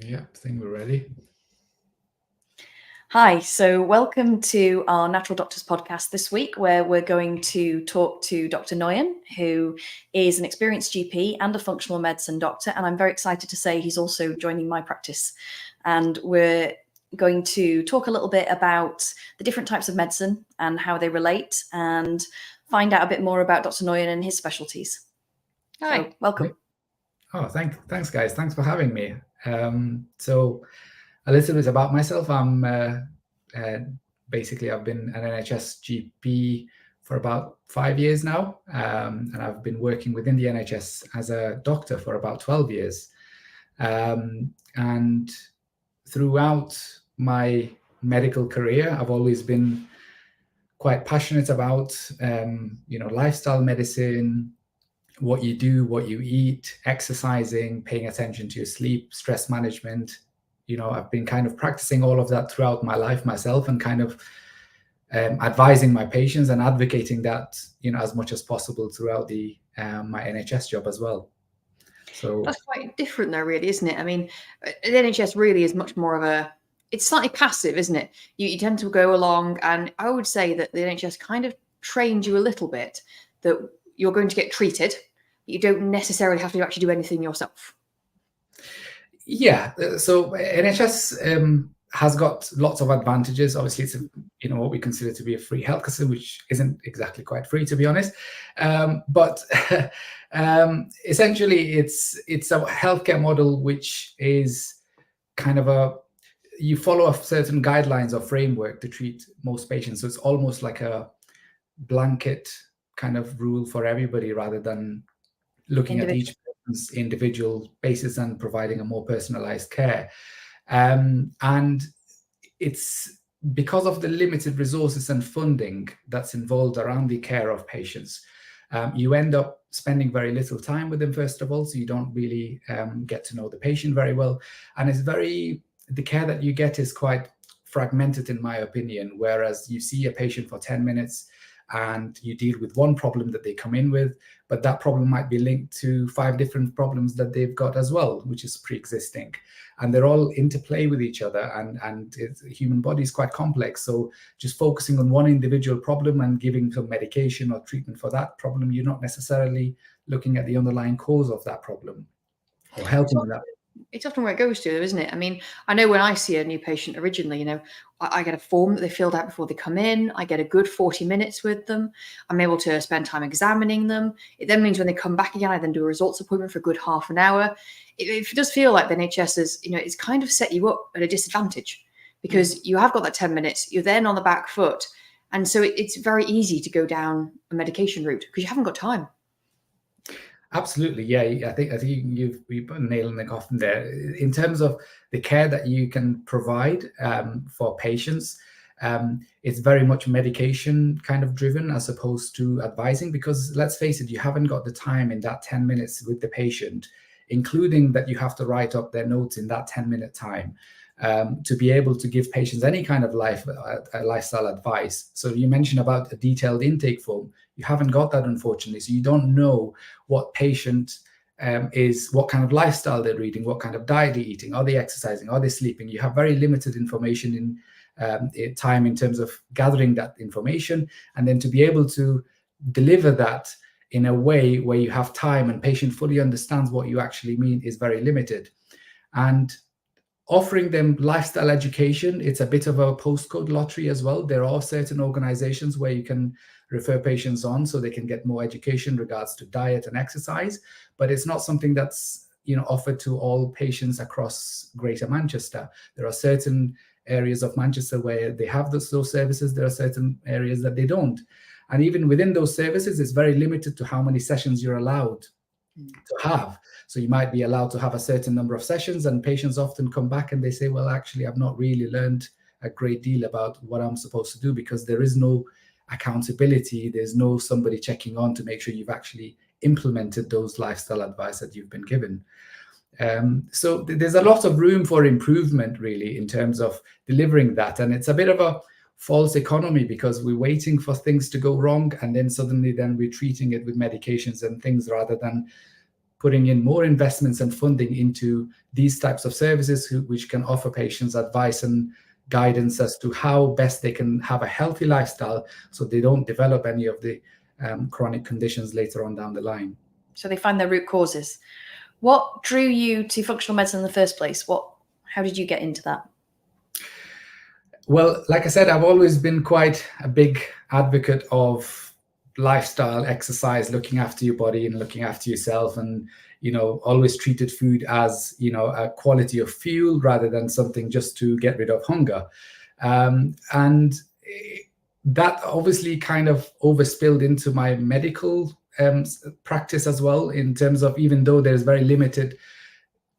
Yeah, I think we're ready. Hi, so welcome to our Natural Doctors podcast this week, where we're going to talk to Dr. Noyan, who is an experienced GP and a functional medicine doctor. And I'm very excited to say he's also joining my practice. And we're going to talk a little bit about the different types of medicine and how they relate, and find out a bit more about Dr. Noyan and his specialties. Hi. So, welcome. Oh, thanks, guys. Thanks for having me. So, a little bit about myself. Basically, I've been an NHS GP for about 5 years now, and I've been working within the NHS as a doctor for about 12 years. And throughout my medical career, I've always been quite passionate about, lifestyle medicine, what you do, what you eat, exercising, paying attention to your sleep, stress management. I've been kind of practicing all of that throughout my life myself, and kind of advising my patients and advocating that, as much as possible throughout my NHS job as well. So that's quite different though, really, isn't it? I mean, the NHS really is much more of it's slightly passive, isn't it? You tend to go along, and I would say that the NHS kind of trained you a little bit that you're going to get treated, but you don't necessarily have to actually do anything yourself. Yeah, so NHS has got lots of advantages. Obviously, it's what we consider to be a free healthcare system, which isn't exactly quite free, to be honest. But essentially, it's a healthcare model which is kind of you follow a certain guidelines or framework to treat most patients. So it's almost like a blanket kind of rule for everybody, rather than looking at each person's individual basis and providing a more personalized care. And it's because of the limited resources and funding that's involved around the care of patients. You end up spending very little time with them, first of all, so you don't really get to know the patient very well. And the care that you get is quite fragmented, in my opinion, whereas you see a patient for 10 minutes and you deal with one problem that they come in with, but that problem might be linked to 5 different problems that they've got as well, which is pre-existing. And they're all interplay with each other, and the human body is quite complex. So just focusing on one individual problem and giving some medication or treatment for that problem, you're not necessarily looking at the underlying cause of that problem or helping that. It's often where it goes to, isn't it? I mean, I know when I see a new patient originally, I get a form that they filled out before they come in. I get a good 40 minutes with them. I'm able to spend time examining them. It then means when they come back again, I then do a results appointment for a good half an hour. It does feel like the NHS is, it's kind of set you up at a disadvantage, because you have got that 10 minutes, you're then on the back foot. And so it's very easy to go down a medication route because you haven't got time. Absolutely, yeah. I think you've put a nail in the coffin there in terms of the care that you can provide for patients. It's very much medication kind of driven as opposed to advising, because let's face it, you haven't got the time in that 10 minutes with the patient, including that you have to write up their notes in that 10-minute time, to be able to give patients any kind of lifestyle advice. So you mentioned about a detailed intake form. You haven't got that, unfortunately. So you don't know what patient what kind of lifestyle they're leading, what kind of diet they're eating, are they exercising, are they sleeping? You have very limited information in time in terms of gathering that information, and then to be able to deliver that in a way where you have time and patient fully understands what you actually mean is very limited. And offering them lifestyle education, it's a bit of a postcode lottery as well. There are certain organizations where you can refer patients on so they can get more education in regards to diet and exercise, but it's not something that's offered to all patients across Greater Manchester. There are certain areas of Manchester where they have those services. There are certain areas that they don't. And even within those services, it's very limited to how many sessions you're allowed to have. So you might be allowed to have a certain number of sessions, and patients often come back and they say, well, actually, I've not really learned a great deal about what I'm supposed to do, because there is no accountability. There's no somebody checking on to make sure you've actually implemented those lifestyle advice that you've been given. So there's a lot of room for improvement, really, in terms of delivering that. And it's a bit of a false economy, because we're waiting for things to go wrong, and then suddenly we're treating it with medications and things, rather than putting in more investments and funding into these types of services, which can offer patients advice and guidance as to how best they can have a healthy lifestyle so they don't develop any of the chronic conditions later on down the line. So they find their root causes. What drew you to functional medicine in the first place? How did you get into that? Well, like I said, I've always been quite a big advocate of lifestyle, exercise, looking after your body and looking after yourself, and always treated food as a quality of fuel rather than something just to get rid of hunger. And that obviously kind of overspilled into my medical practice as well, in terms of, even though there's very limited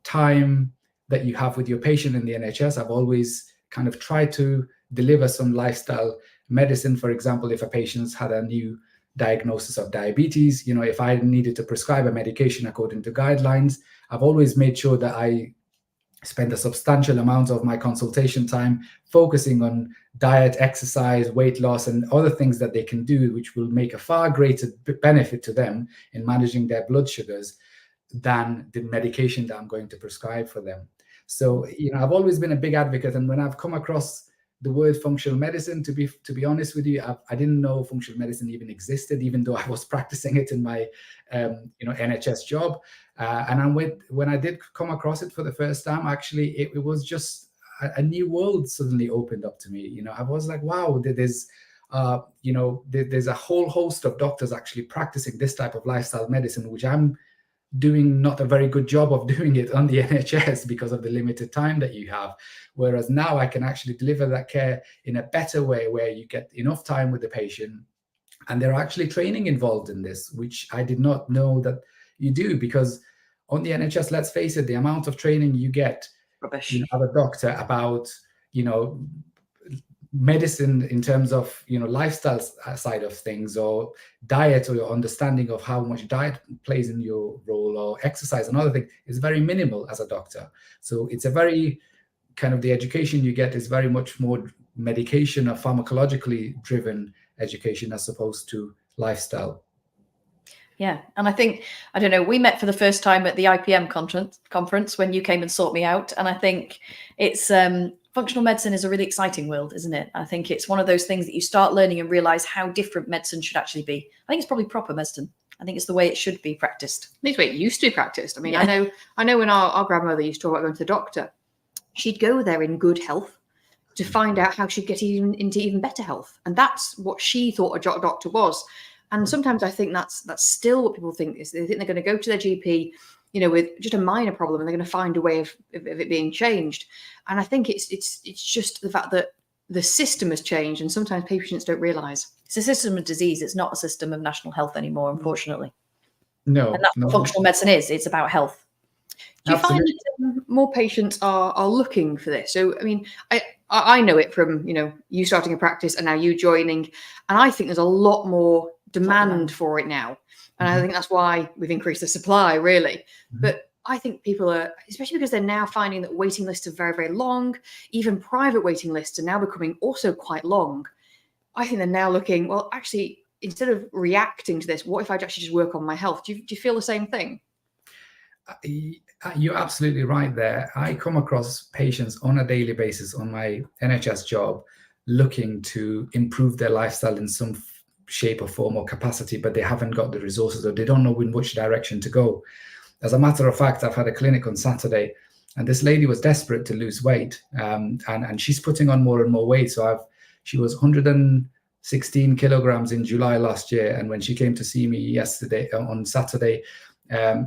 time that you have with your patient in the NHS, I've always kind of tried to deliver some lifestyle medicine. For example, if a patient's had a new diagnosis of diabetes, if I needed to prescribe a medication according to guidelines, I've always made sure that I spend a substantial amount of my consultation time focusing on diet, exercise, weight loss, and other things that they can do, which will make a far greater benefit to them in managing their blood sugars than the medication that I'm going to prescribe for them. So, I've always been a big advocate. And when I've come across the word functional medicine, to be honest with you, I didn't know functional medicine even existed, even though I was practicing it in my NHS job. And when I did come across it for the first time, actually, it was just a new world suddenly opened up to me. I was like, wow, there's a whole host of doctors actually practicing this type of lifestyle medicine, which I'm doing not a very good job of doing it on the NHS because of the limited time that you have. Whereas now I can actually deliver that care in a better way, where you get enough time with the patient. And there are actually training involved in this, which I did not know that you do, because on the NHS, let's face it, the amount of training you get Rubbish. as a doctor about, medicine in terms of, lifestyle side of things, or diet, or your understanding of how much diet plays in your role, or exercise and other things, is very minimal as a doctor. So it's a very kind of, the education you get is very much more medication or pharmacologically driven education as opposed to lifestyle. Yeah. And I think, I don't know, we met for the first time at the IPM conference when you came and sought me out. And I think it's functional medicine is a really exciting world, isn't it? I think it's one of those things that you start learning and realize how different medicine should actually be. I think it's probably proper medicine. I think it's the way it should be practiced. I think it's the way it used to be practiced. I mean, Yeah. I know when our grandmother used to talk about going to the doctor, she'd go there in good health to find out how she'd get into even better health. And that's what she thought a doctor was. And sometimes I think that's still what people think is. They think they're going to go to their GP, with just a minor problem, and they're going to find a way of it being changed. And I think it's just the fact that the system has changed, and sometimes patients don't realise. It's a system of disease. It's not a system of national health anymore, unfortunately. No. And that's what functional medicine is. It's about health. Do you find that more patients are looking for this? So, I mean, I know it from, you starting a practice and now you joining, and I think there's a lot more demand for it now. And I think that's why we've increased the supply, really. But I think people are, especially because they're now finding that waiting lists are very, very long. Even private waiting lists are now becoming also quite long. I think they're now looking, well, actually, instead of reacting to this, what if I actually just work on my health? Do you feel the same thing? You're absolutely right there. I come across patients on a daily basis on my NHS job looking to improve their lifestyle in some shape or form or capacity, but they haven't got the resources, or they don't know in which direction to go. As a matter of fact, I've had a clinic on Saturday, and this lady was desperate to lose weight, and she's putting on more and more weight. So she was 116 kilograms in July last year, and when she came to see me on Saturday,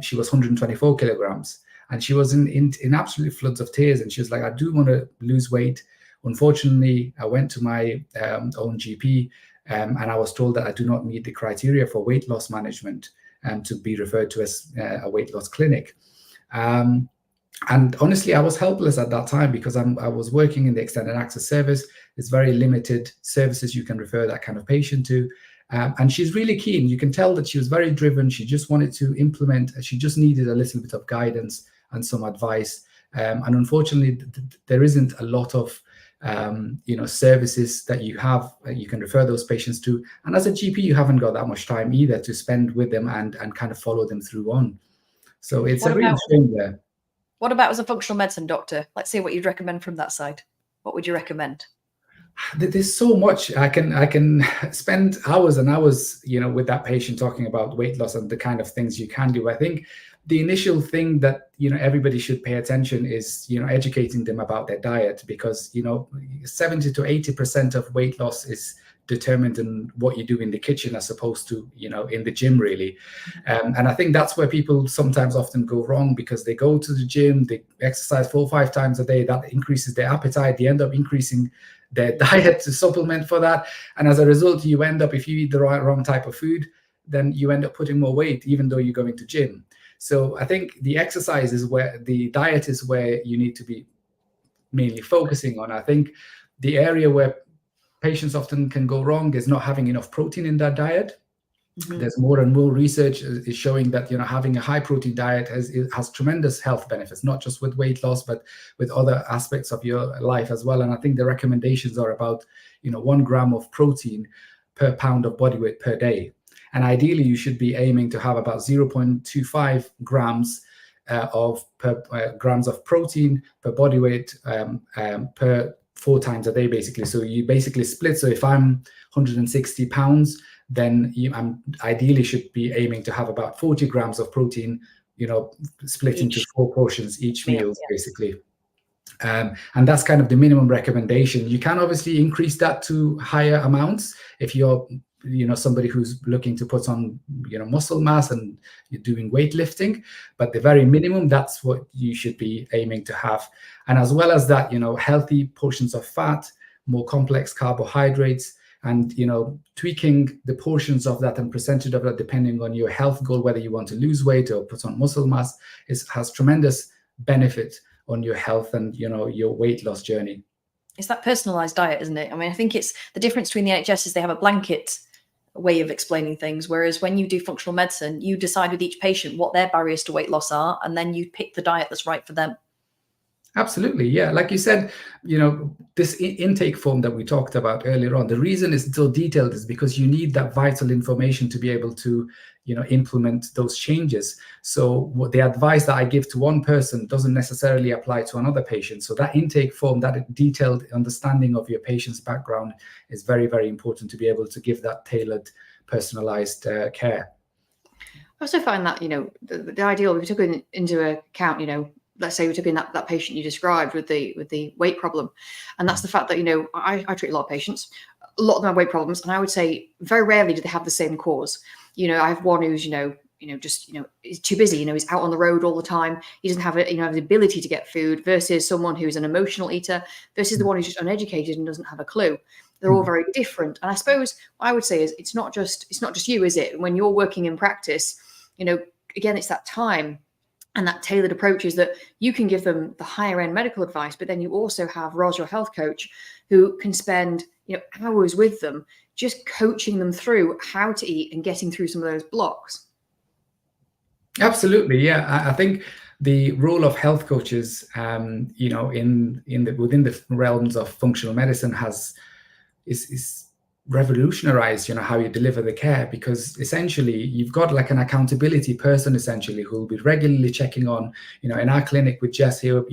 she was 124 kilograms, and she was in absolute floods of tears, and she was like, I do want to lose weight. Unfortunately, I went to my own GP, and I was told that I do not meet the criteria for weight loss management to be referred to as a weight loss clinic. And honestly, I was helpless at that time because I was working in the extended access service. There's very limited services you can refer that kind of patient to. And she's really keen. You can tell that she was very driven. She just wanted to implement. She just needed a little bit of guidance and some advice. And unfortunately, there isn't a lot of services that you can refer those patients to. And as a GP, you haven't got that much time either to spend with them and kind of follow them through on. So it's What a real about shame there. what about as a functional medicine doctor? Let's see what you'd recommend from that side. What would you recommend? There's so much. I can spend hours and hours, with that patient talking about weight loss and the kind of things you can do. I think the initial thing that everybody should pay attention is educating them about their diet, because 70 to 80% of weight loss is determined in what you do in the kitchen as opposed to in the gym, really. And I think that's where people sometimes often go wrong, because they go to the gym, they exercise 4 or 5 times a day, that increases their appetite, they end up increasing their diet to supplement for that, and as a result you end up, if you eat the wrong type of food, then you end up putting more weight even though you're going to gym. So I think the exercise is where the diet is where you need to be mainly focusing on. I think the area where patients often can go wrong is not having enough protein in their diet. There's more and more research is showing that having a high protein diet has tremendous health benefits, not just with weight loss, but with other aspects of your life as well. And I think the recommendations are about 1 gram of protein per pound of body weight per day. And ideally, you should be aiming to have about 0.25 grams grams of protein per body weight per 4 times a day, basically. So you basically split. So if I'm 160 pounds, then I'm ideally should be aiming to have about 40 grams of protein, split into 4 portions each meal, basically. And that's kind of the minimum recommendation. You can obviously increase that to higher amounts if you're somebody who's looking to put on muscle mass and you're doing weightlifting, but the very minimum, that's what you should be aiming to have. And as well as that, healthy portions of fat, more complex carbohydrates, and tweaking the portions of that and percentage of that depending on your health goal, whether you want to lose weight or put on muscle mass, has tremendous benefit on your health and your weight loss journey. It's that personalized diet, isn't it? I mean, I think it's the difference between the NHS is they have a blanket way of explaining things, whereas when you do functional medicine, you decide with each patient what their barriers to weight loss are, and then you pick the diet that's right for them. Absolutely. Yeah. Like you said, this intake form that we talked about earlier on, the reason it's so detailed is because you need that vital information to be able to, implement those changes. So what the advice that I give to one person doesn't necessarily apply to another patient. So that intake form, that detailed understanding of your patient's background is very, very important to be able to give that tailored, personalized care. I also find that, the ideal, if we took into account, let's say we took in that patient you described with the weight problem, and that's the fact that I treat a lot of patients, a lot of them have weight problems, and I would say very rarely do they have the same cause. I have one who's is too busy, he's out on the road all the time, he doesn't have the ability to get food, versus someone who's an emotional eater, versus the one who's just uneducated and doesn't have a clue. They're all very different. And I suppose what I would say is it's not just you, is it? When you're working in practice, again, it's that time and that tailored approach is that you can give them the higher end medical advice, but then you also have Ros, your health coach, who can spend hours with them, just coaching them through how to eat and getting through some of those blocks. Absolutely. Yeah. I think the role of health coaches, within the realms of functional medicine is revolutionized, how you deliver the care, because essentially you've got like an accountability person essentially who will be regularly checking on, in our clinic with Jess here,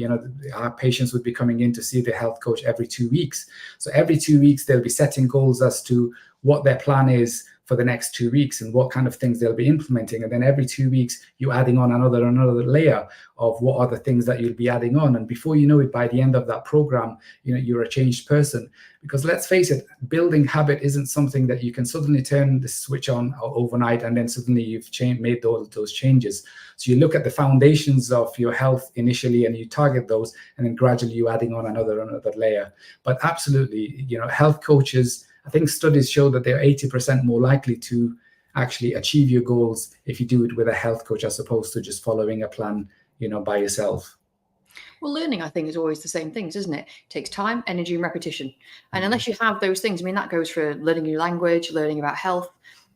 our patients would be coming in to see the health coach every 2 weeks. So every 2 weeks, they'll be setting goals as to what their plan is for the next 2 weeks and what kind of things they'll be implementing. And then every 2 weeks, you're adding on another layer of what are the things that you'll be adding on. And before you know it, by the end of that program, you're a changed person. Because let's face it, building habit isn't something that you can suddenly turn the switch on overnight and then suddenly you've made all those changes. So you look at the foundations of your health initially and you target those, and then gradually you're adding on another layer. But absolutely, health coaches, I think studies show that they're 80% more likely to actually achieve your goals if you do it with a health coach as opposed to just following a plan, by yourself. Well, learning, I think, is always the same things, isn't it? It takes time, energy, and repetition. And unless you have those things, that goes for learning new language, learning about health.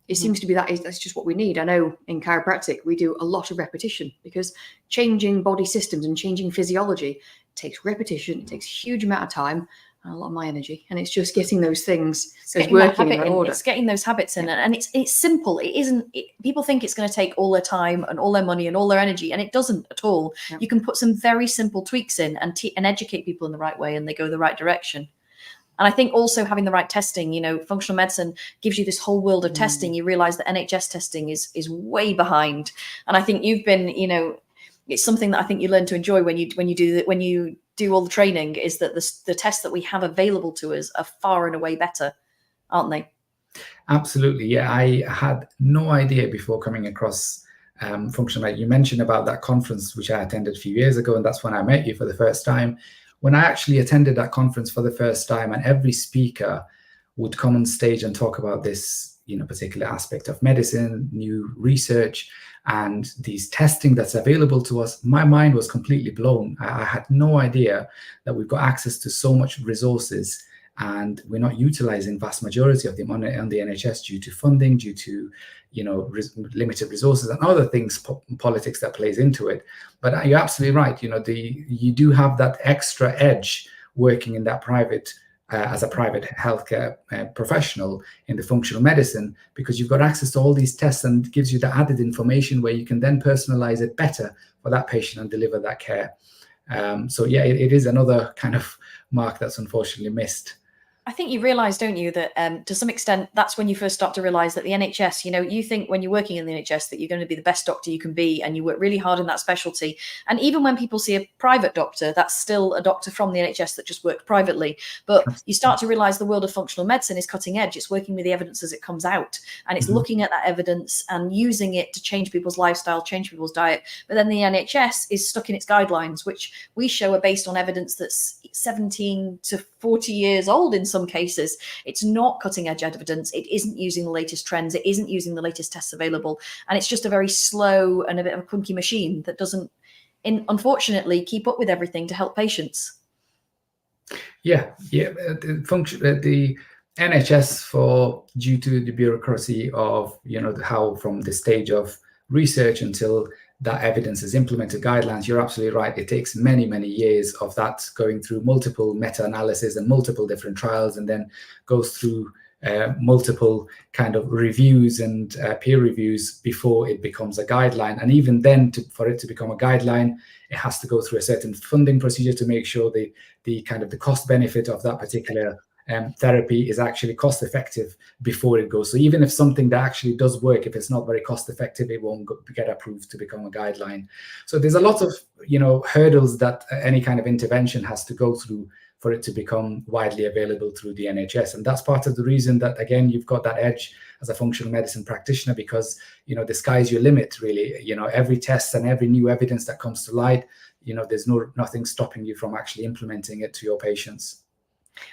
It seems to be that's just what we need. I know in chiropractic, we do a lot of repetition because changing body systems and changing physiology takes repetition. It takes a huge amount of time. a lot of my energy. And it's just getting those things, Getting those that working in habit that order. It's getting those habits in, and it's simple. It isn't. People think it's going to take all their time and all their money and all their energy, and it doesn't at all. Yeah. You can put some very simple tweaks in and educate people in the right way, and they go the right direction. And I think also having the right testing, you know, functional medicine gives you this whole world of testing. You realize that NHS testing is way behind. And I think you've been, you know, it's something that I think you learn to enjoy when you do all the training, is that the tests that we have available to us are far and away better, aren't they? Absolutely. Yeah, I had no idea before coming across functional medicine. You mentioned about that conference, which I attended a few years ago, and that's when I met you for the first time. When I actually attended that conference for the first time, and every speaker would come on stage and talk about this, you know, particular aspect of medicine, new research, and these testing that's available to us, my mind was completely blown. I had no idea that we've got access to so much resources, and we're not utilizing vast majority of them on the NHS due to funding, due to, you know, limited resources and other things, politics that plays into it. But you're absolutely right. You know, you do have that extra edge working in that private, as a private healthcare professional in the functional medicine, because you've got access to all these tests, and it gives you the added information where you can then personalize it better for that patient and deliver that care. So yeah, it is another kind of mark that's unfortunately missed. I think you realize, don't you, that to some extent, that's when you first start to realize that the NHS, you know, you think when you're working in the NHS that you're going to be the best doctor you can be, and you work really hard in that specialty. And even when people see a private doctor, that's still a doctor from the NHS that just worked privately. But you start to realize the world of functional medicine is cutting edge. It's working with the evidence as it comes out, and it's looking at that evidence and using it to change people's lifestyle, change people's diet. But then the NHS is stuck in its guidelines, which we show are based on evidence that's 17 to 40 years old in some cases. It's not cutting edge evidence. It isn't using the latest trends. It isn't using the latest tests available. And it's just a very slow and a bit of a clunky machine that doesn't, unfortunately, keep up with everything to help patients. Yeah. The NHS, due to the bureaucracy of, you know, how from the stage of research until that evidence is implemented, guidelines, you're absolutely right. It takes many, many years of that, going through multiple meta-analysis and multiple different trials, and then goes through multiple kind of reviews and peer reviews before it becomes a guideline. And even then, for it to become a guideline, it has to go through a certain funding procedure to make sure the kind of the cost benefit of that particular therapy is actually cost effective before it goes. So even if something that actually does work, if it's not very cost effective, it won't get approved to become a guideline. So there's a lot of, you know, hurdles that any kind of intervention has to go through for it to become widely available through the NHS. And that's part of the reason that, again, you've got that edge as a functional medicine practitioner, because, you know, the sky's your limit, really. You know, every test and every new evidence that comes to light, you know, there's nothing stopping you from actually implementing it to your patients.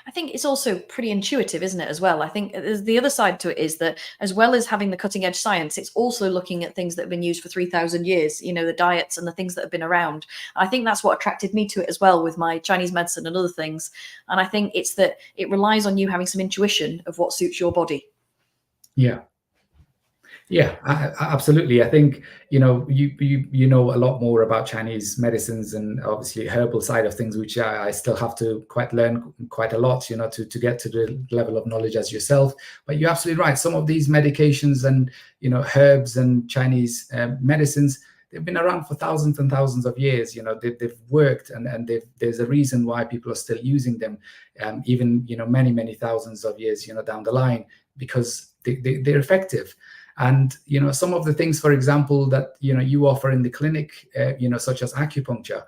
I think it's also pretty intuitive, isn't it, as well? I think the other side to it is that, as well as having the cutting edge science, it's also looking at things that have been used for 3,000 years, you know, the diets and the things that have been around. And I think that's what attracted me to it as well, with my Chinese medicine and other things. And I think it's that it relies on you having some intuition of what suits your body. Yeah, absolutely. I think, you know, you know a lot more about Chinese medicines and obviously herbal side of things, which I still have to learn quite a lot, you know, to get to the level of knowledge as yourself. But you're absolutely right. Some of these medications and, you know, herbs and Chinese medicines, they've been around for thousands and thousands of years. You know, they've worked, and there's a reason why people are still using them, even, you know, many thousands of years, you know, down the line, because they're effective. And, you know, some of the things, for example, that, you know, you offer in the clinic, you know, such as acupuncture,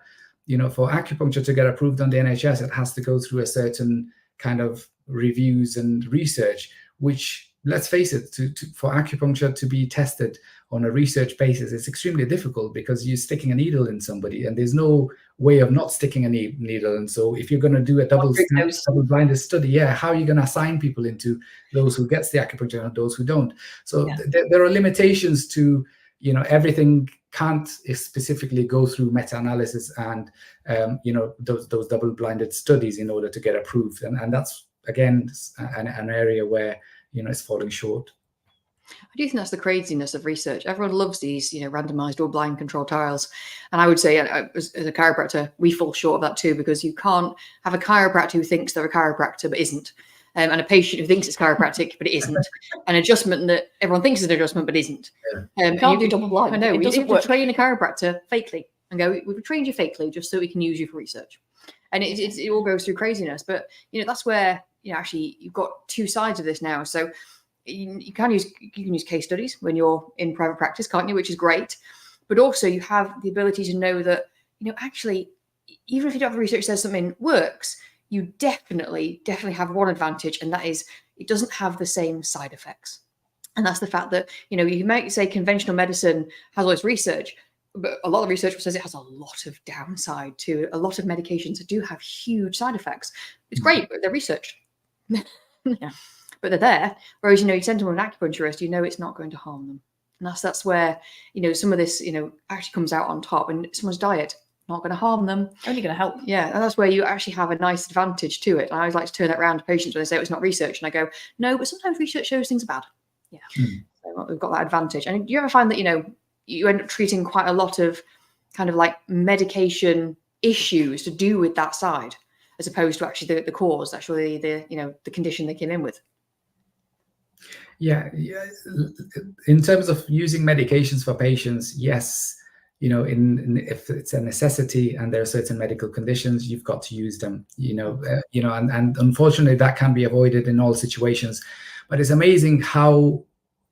you know, for acupuncture to get approved on the NHS, it has to go through a certain kind of reviews and research, which, let's face it, for acupuncture to be tested on a research basis, it's extremely difficult, because you're sticking a needle in somebody and there's no way of not sticking a needle. And so if you're going to do a double-blinded study, how are you going to assign people into those who gets the acupuncture and those who don't? So there are limitations to, you know, everything can't specifically go through meta-analysis and, you know, those double-blinded studies in order to get approved. And that's, again, an area where, you know, it's falling short. I do think that's the craziness of research. Everyone loves these, randomized or blind controlled trials. And I would say, as a chiropractor, we fall short of that too, because you can't have a chiropractor who thinks they're a chiropractor but isn't, and a patient who thinks it's chiropractic but it isn't, an adjustment that everyone thinks is an adjustment but isn't. You can't do double blind. I know. It doesn't have work. to train a chiropractor fakely and go, we've trained you fakely just so we can use you for research. And it all goes through craziness. But, that's where, actually you've got two sides of this now. So you can use case studies when you're in private practice, can't you? Which is great. But also you have the ability to know that, actually, even if you don't have research says something works, you definitely have one advantage, and that is it doesn't have the same side effects. And that's the fact that, you might say conventional medicine has all this research, but a lot of research says it has a lot of downside to a lot of medications that do have huge side effects. It's great, but they're researched. Yeah. But they're there. Whereas, you send them to an acupuncturist, it's not going to harm them. And that's where, some of this, actually comes out on top. And someone's diet, not going to harm them. Only going to help. Yeah. And that's where you actually have a nice advantage to it. And I always like to turn that around to patients when they say it's not research. And I go, no, but sometimes research shows things are bad. Yeah. So we've got that advantage. And do you ever find that, you end up treating quite a lot of kind of like medication issues to do with that side, as opposed to actually the cause, actually the condition they came in with? Yeah. In terms of using medications for patients, yes, if it's a necessity and there are certain medical conditions, you've got to use them. And unfortunately, that can be avoided in all situations. But it's amazing how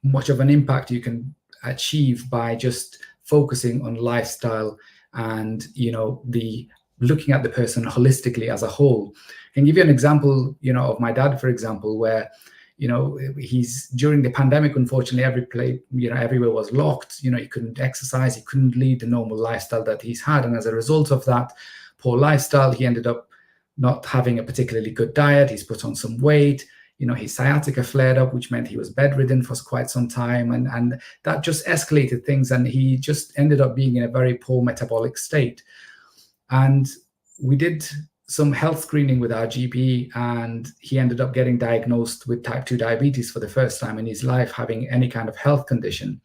much of an impact you can achieve by just focusing on lifestyle and the looking at the person holistically as a whole. I can give you an example of my dad, for example, where he's during the pandemic, unfortunately everywhere was locked. He couldn't exercise, he couldn't lead the normal lifestyle that he's had, and as a result of that poor lifestyle, he ended up not having a particularly good diet. He's put on some weight. His sciatica flared up, which meant he was bedridden for quite some time. And that just escalated things. And he just ended up being in a very poor metabolic state. And we did some health screening with our GP, and he ended up getting diagnosed with type 2 diabetes for the first time in his life, having any kind of health condition.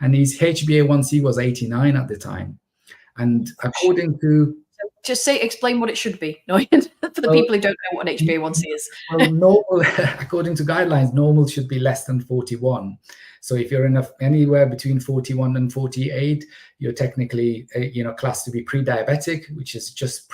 And his HbA1c was 89 at the time. And according to... Just explain what it should be, Noyan, for the people who don't know what an HbA1c is. Well, normal, according to guidelines, normal should be less than 41. So if you're anywhere between 41 and 48, you're technically, classed to be pre-diabetic, which is just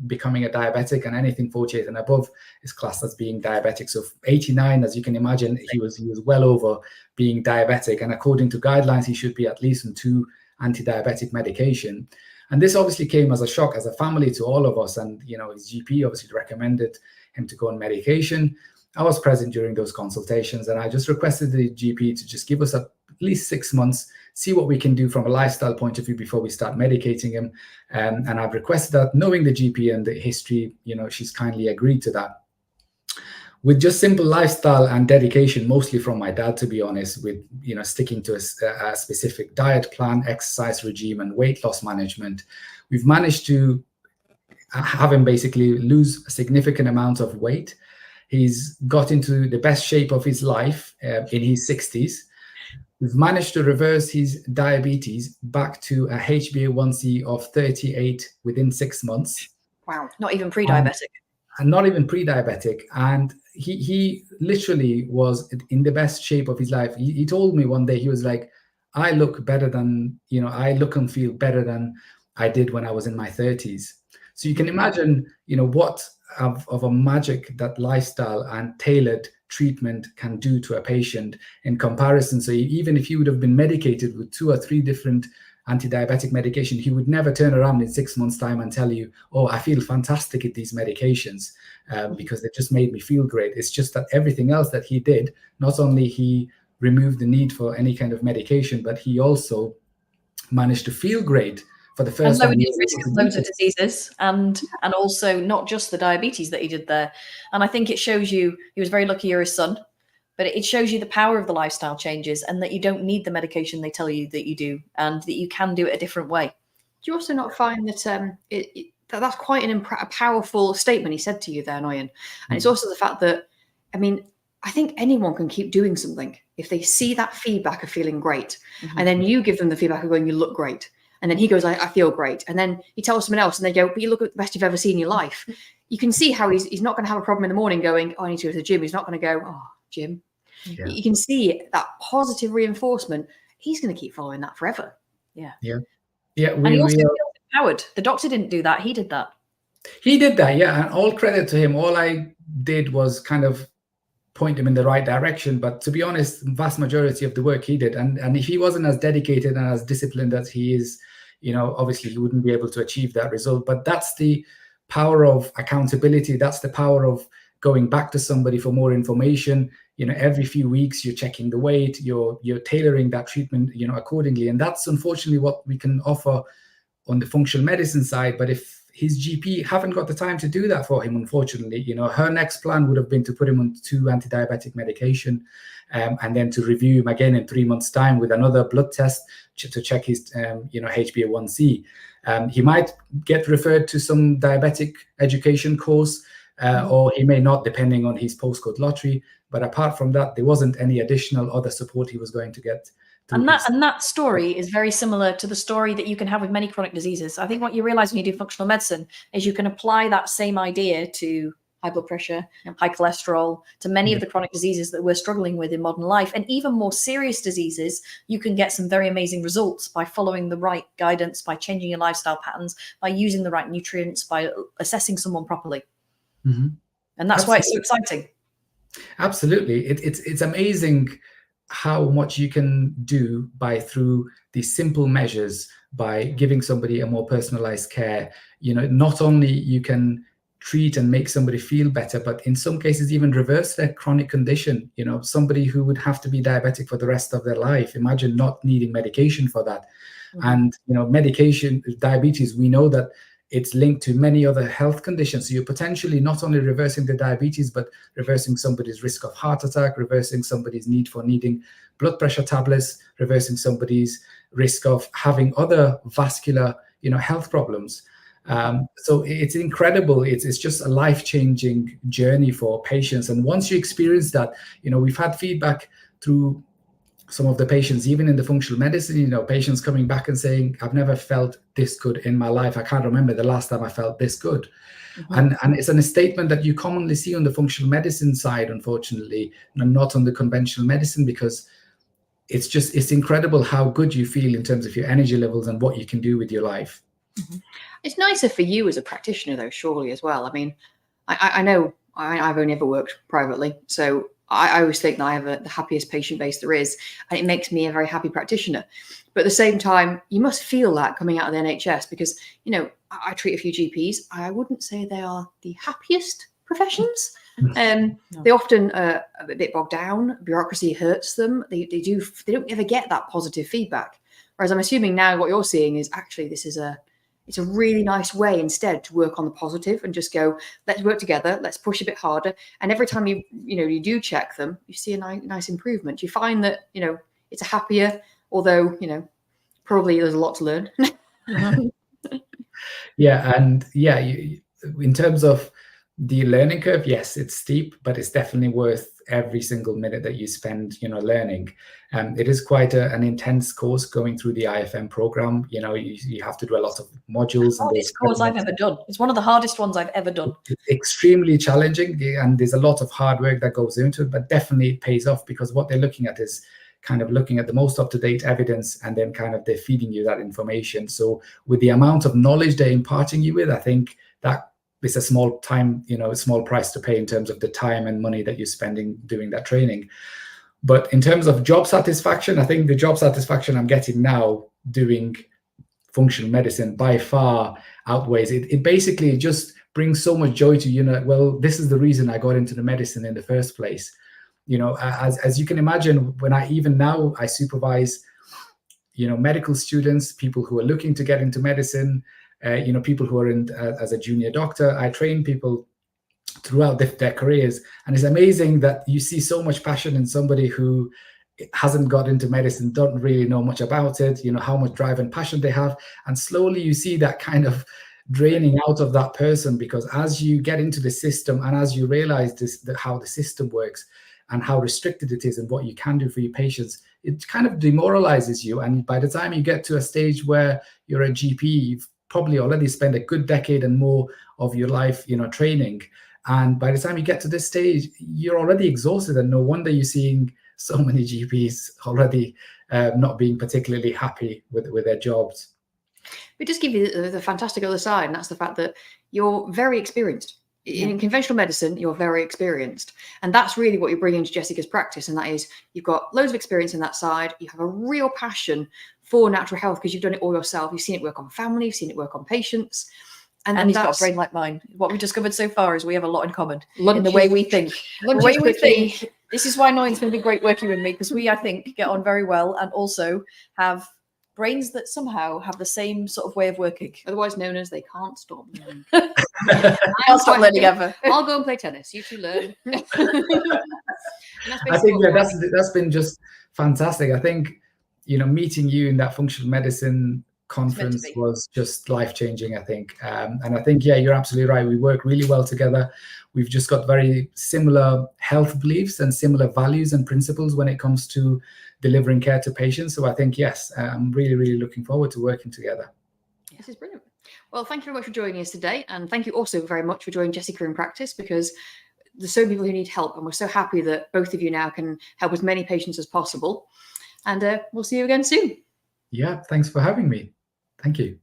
becoming a diabetic, and anything 48 and above is classed as being diabetic. So 89, as you can imagine, he was well over being diabetic. And according to guidelines, he should be at least on 2 anti-diabetic medication. And this obviously came as a shock as a family to all of us. And, his GP obviously recommended him to go on medication. I was present during those consultations, and I just requested the GP to just give us at least 6 months, see what we can do from a lifestyle point of view before we start medicating him. And I've requested that, knowing the GP and the history, she's kindly agreed to that. With just simple lifestyle and dedication, mostly from my dad, to be honest, with sticking to a specific diet plan, exercise regime, and weight loss management, we've managed to have him basically lose a significant amount of weight. He's got into the best shape of his life in his 60s. We've managed to reverse his diabetes back to a HbA1c of 38 within 6 months. Wow, not even pre-diabetic. And not even pre-diabetic. And he literally was in the best shape of his life. He told me one day, he was like, I look better than, I look and feel better than I did when I was in my 30s. So you can imagine, what of a magic that lifestyle and tailored treatment can do to a patient in comparison. So even if he would have been medicated with 2 or 3 different anti-diabetic medication, he would never turn around in 6 months' time and tell you, oh, I feel fantastic at these medications because they just made me feel great. It's just that everything else that he did, not only he removed the need for any kind of medication, but he also managed to feel great for the first time. And lowered his risk of loads of diseases, and also not just the diabetes that he did there. And I think it shows you, he was very lucky you're his son, but it shows you the power of the lifestyle changes, and that you don't need the medication they tell you that you do, and that you can do it a different way. Do you also not find that that's quite a powerful statement he said to you there, Noyan? And it's also the fact that, I think anyone can keep doing something if they see that feedback of feeling great. Mhm. And then you give them the feedback of going, you look great. And then he goes, I feel great. And then he tells someone else and they go, but you look at the best you've ever seen in your life. You can see how he's not going to have a problem in the morning going, oh, I need to go to the gym. He's not going to go, oh, gym. Yeah. You can see that positive reinforcement. He's going to keep following that forever. Yeah. And he also feels empowered. The doctor didn't do that. He did that. He did that, yeah. And all credit to him. All I did was kind of point him in the right direction. But to be honest, vast majority of the work he did. And if he wasn't as dedicated and as disciplined as he is, obviously he wouldn't be able to achieve that result. But that's the power of accountability. That's the power of going back to somebody for more information. Every few weeks you're checking the weight, you're tailoring that treatment, accordingly. And that's unfortunately what we can offer on the functional medicine side. But if his GP haven't got the time to do that for him, unfortunately, her next plan would have been to put him on 2 anti-diabetic medication, and then to review him again in 3 months' time with another blood test to check his, HbA1c. He might get referred to some diabetic education course, or he may not, depending on his postcode lottery. But apart from that, there wasn't any additional other support he was going to get. And that story is very similar to the story that you can have with many chronic diseases. I think what you realize when you do functional medicine is you can apply that same idea to high blood pressure, high cholesterol, to many of the chronic diseases that we're struggling with in modern life. And even more serious diseases, you can get some very amazing results by following the right guidance, by changing your lifestyle patterns, by using the right nutrients, by assessing someone properly. Mm-hmm. And that's why it's so exciting. Absolutely. It's amazing how much you can do through these simple measures, by giving somebody a more personalized care. Not only you can treat and make somebody feel better, but in some cases even reverse their chronic condition. Somebody who would have to be diabetic for the rest of their life, imagine not needing medication for that. And medication, diabetes, we know that it's linked to many other health conditions. So you're potentially not only reversing the diabetes, but reversing somebody's risk of heart attack, reversing somebody's need for needing blood pressure tablets, reversing somebody's risk of having other vascular, health problems. So it's incredible. It's just a life-changing journey for patients. And once you experience that, we've had feedback through some of the patients, even in the functional medicine, patients coming back and saying, I've never felt this good in my life. I can't remember the last time I felt this good. And it's a statement that you commonly see on the functional medicine side, unfortunately, and not on the conventional medicine, because it's incredible how good you feel in terms of your energy levels and what you can do with your life. It's nicer for you as a practitioner, though, surely, as well. I mean, I know I've only ever worked privately, so I always think that I have the happiest patient base there is, and it makes me a very happy practitioner. But at the same time, you must feel that coming out of the NHS, because, I treat a few GPs. I wouldn't say they are the happiest professions. They often are a bit bogged down. Bureaucracy hurts them. They don't ever get that positive feedback. Whereas I'm assuming now what you're seeing is actually it's a really nice way instead to work on the positive and just go, let's work together, let's push a bit harder. And every time you do check them, you see a nice improvement. You find that, it's a happier, although, probably there's a lot to learn. In terms of the learning curve, yes, it's steep, but it's definitely worth every single minute that you spend, learning. It is quite an intense course going through the IFM program. You have to do a lot of modules. Hardest course I've ever done. It's one of the hardest ones I've ever done. It's extremely challenging, and there's a lot of hard work that goes into it, but definitely it pays off, because what they're looking at is kind of looking at the most up-to-date evidence, and then kind of they're feeding you that information. So with the amount of knowledge they're imparting you with, I think that it's a small price to pay in terms of the time and money that you're spending doing that training. But in terms of job satisfaction, I think the job satisfaction I'm getting now doing functional medicine by far outweighs it. It basically just brings so much joy to, well, this is the reason I got into the medicine in the first place. As you can imagine, when I supervise, medical students, people who are looking to get into medicine, people who are in as a junior doctor. I train people throughout their careers, and it's amazing that you see so much passion in somebody who hasn't got into medicine, don't really know much about it, how much drive and passion they have, and slowly you see that kind of draining out of that person, because as you get into the system and as you realize how the system works, and how restricted it is and what you can do for your patients, it kind of demoralizes you. And by the time you get to a stage where you're a GP, you've probably already spent a good decade and more of your life, training. And by the time you get to this stage, you're already exhausted, and no wonder you're seeing so many GPs already not being particularly happy with their jobs. We just give you the fantastic other side, and that's the fact that you're very experienced. In conventional medicine, you're very experienced. And that's really what you're bringing to Jessica's practice. And that is, you've got loads of experience in that side. You have a real passion for natural health because you've done it all yourself. You've seen it work on family, you've seen it work on patients. And he's got a brain like mine. What we discovered so far is we have a lot in common in the way we think. The way we think. This is why Noyan's going to be great working with me, because we, I think, get on very well and also have brains that somehow have the same sort of way of working. Otherwise known as they can't stop learning. I'll stop learning ever. I'll go and play tennis. You two learn. I think that's been just fantastic. I think, meeting you in that functional medicine conference was just life-changing, I think. And I think, you're absolutely right. We work really well together. We've just got very similar health beliefs and similar values and principles when it comes to delivering care to patients. So I think, yes, I'm really, really looking forward to working together. This is brilliant. Well, thank you very much for joining us today. And thank you also very much for joining Jessica in practice, because there's so many people who need help. And we're so happy that both of you now can help as many patients as possible. And we'll see you again soon. Yeah, thanks for having me. Thank you.